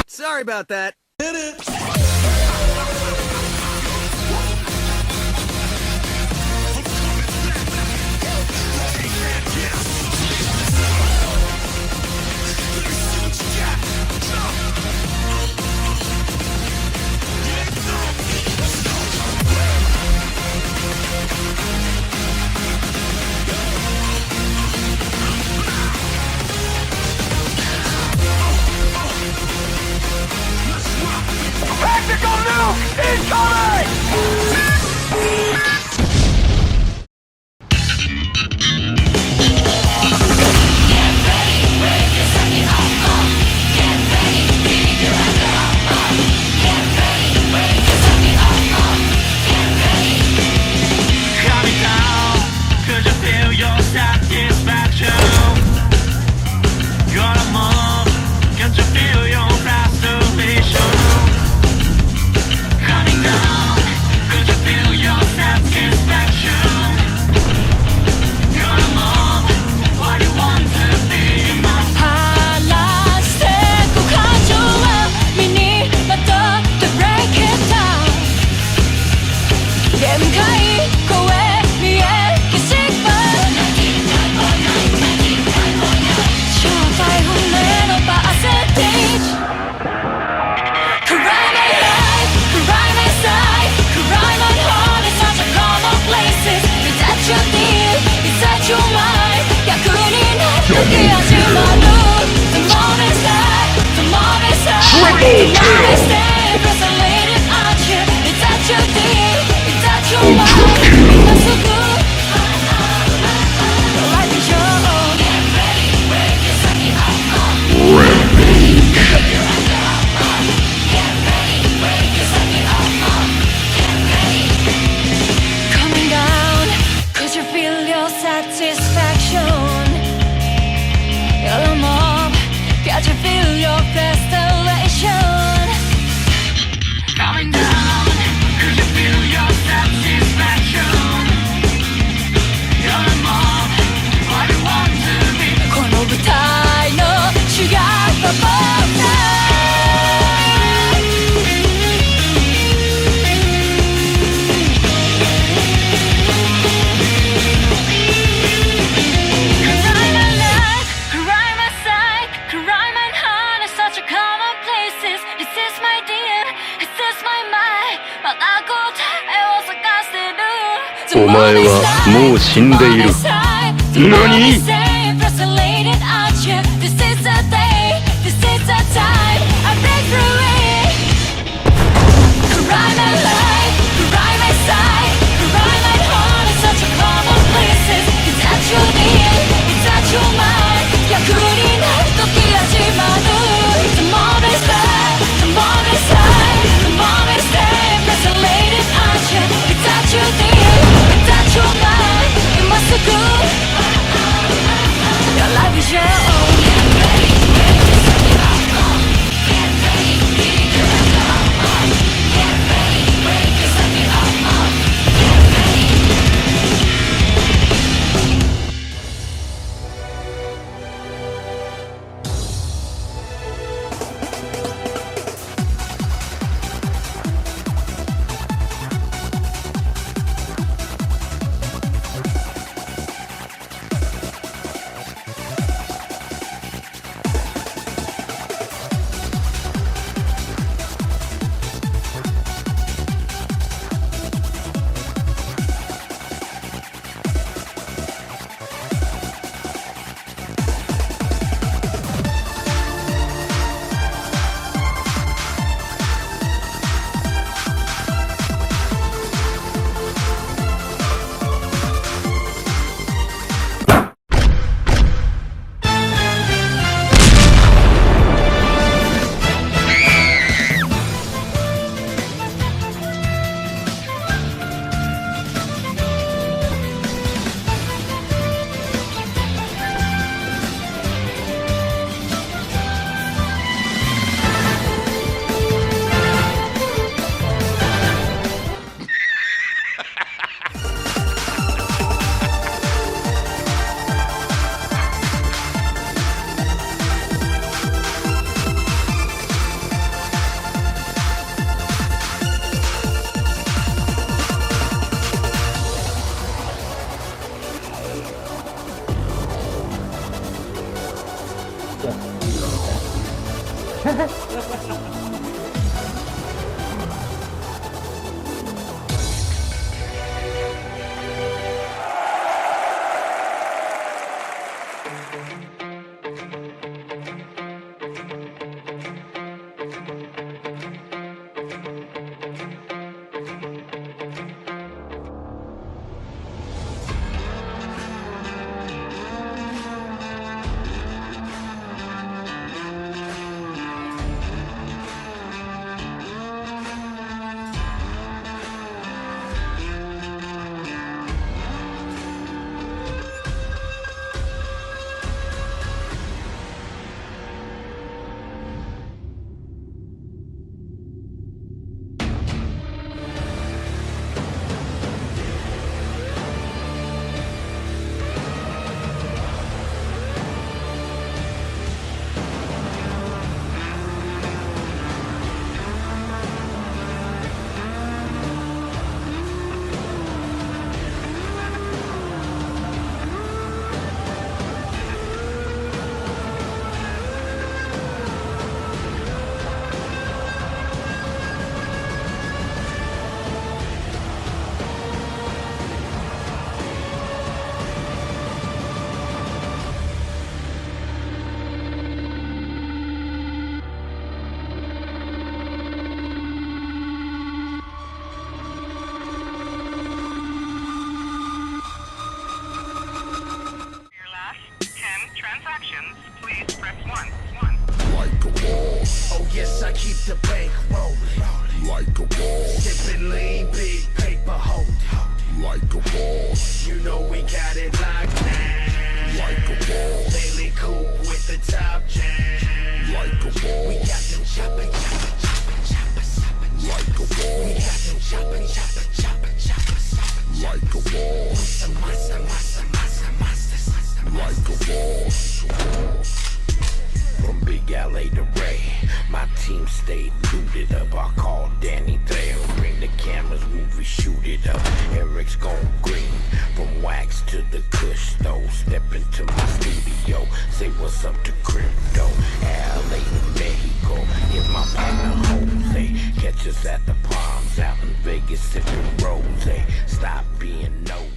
Sorry about that. Tactical nuke incoming! Coming down, could you feel your satisfaction? Gonna move, can't you feel your frustration? Coming down, could you feel your satisfaction? Gonna move, what you want to be more. 話してく感情は身にまとって break it down 限界超え見え消し場正体不明のバーステージ Cry my life, cry my side, cry my heart in such a common places. Is that your deal? Is that your mind? 逆になって始まる The moment's high, the moment's high, the moment's high, isolated on you. Is that your deal? Is that your mind? 今すぐ Light the show. Get ready, wake your sunny up. Coming down, could you feel your satisfaction? Your mob, could you feel your frustration? Coming down, could you feel your satisfaction? You're a mob, what you want to be. この舞台の主役は僕だ Cry my life, cry my side, cry my heart in such a common places. Is this my dear? Is this my mind? まだ答えを探してるお前はもう死んでいる。何？ Isolated on you. This is the day, this is the time I break through it. Cry my life, cry my side, cry my heart in such a common places. Is that your deal? Is that your mind? 逆になる時始まる The moment's high, the moment's high, the moment's high, isolated on you. Is that your deal? Is that your mind? 今すぐ Like a boss. You know we got it locked down. Like a boss. Daily coupe with the top jam. Like a boss. We got them choppin', choppin', choppin', choppin', choppin'. Like a boss. We got them choppin', choppin', choppin', choppin', choppin'. Like a boss. Some massa, massa, massa, massa. Like a boss. From Big LA to Ray, my team stayed looted up. I called Danny Trejo, bring the cameras, movie, shoot it up. Eric's gone green, from wax to the kush though. Step into my studio, say what's up to crypto. LA to Mexico, here's my partner Jose. Catch us at the Palms out in Vegas, sipping rose. Stop being nosy.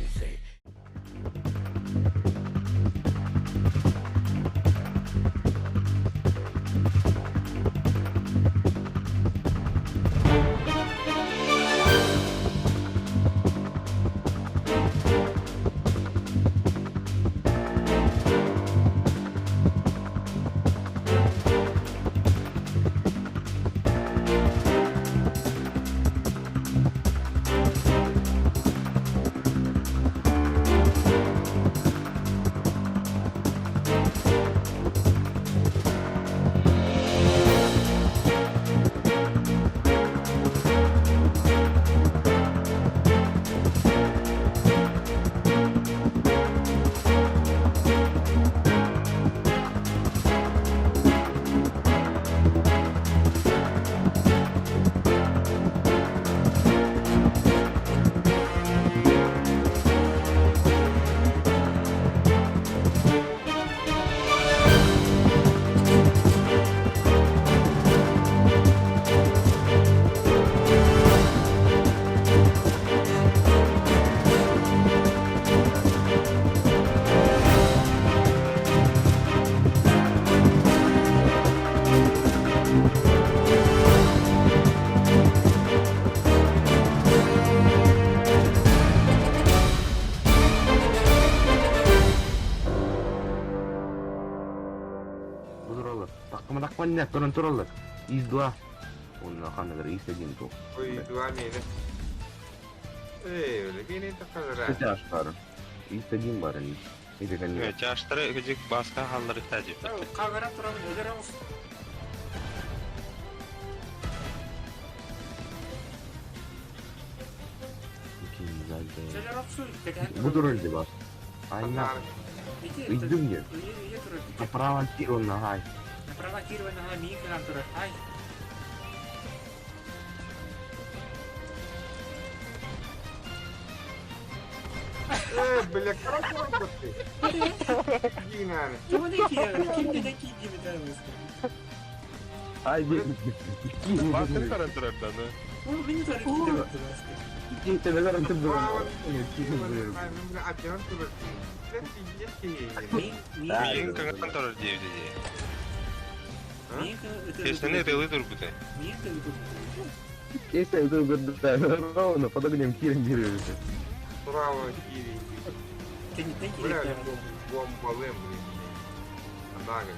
Понятно, туран-туралык. ИС-2. Он на ханагар ИС-1 тух. Ой, ИС-2 miydi? Öyle beni takılır. Тяж бар. ИС-1 бар ИС. Иде конечно. Жаштары гыжык баска халлары тажып. Камера туралы өзөрөңүз. Будурылды бар. Айна. Идем где? Провокированно, ай. Провокированно, микро, ай. Бля, хорошо работает. Гениально. Kimde de ki gibi tanımlısın. Ay bir. Басын тарантырардан. Oğlum beni tarif edemedi aslında. İkinci neler anlattım. Миң кыңган тарар дебди. Кесене тылы турбуты. Если это будет ровно, под огнем Кирин держится. Право, Кири. Ты не бомба, блин. Однако.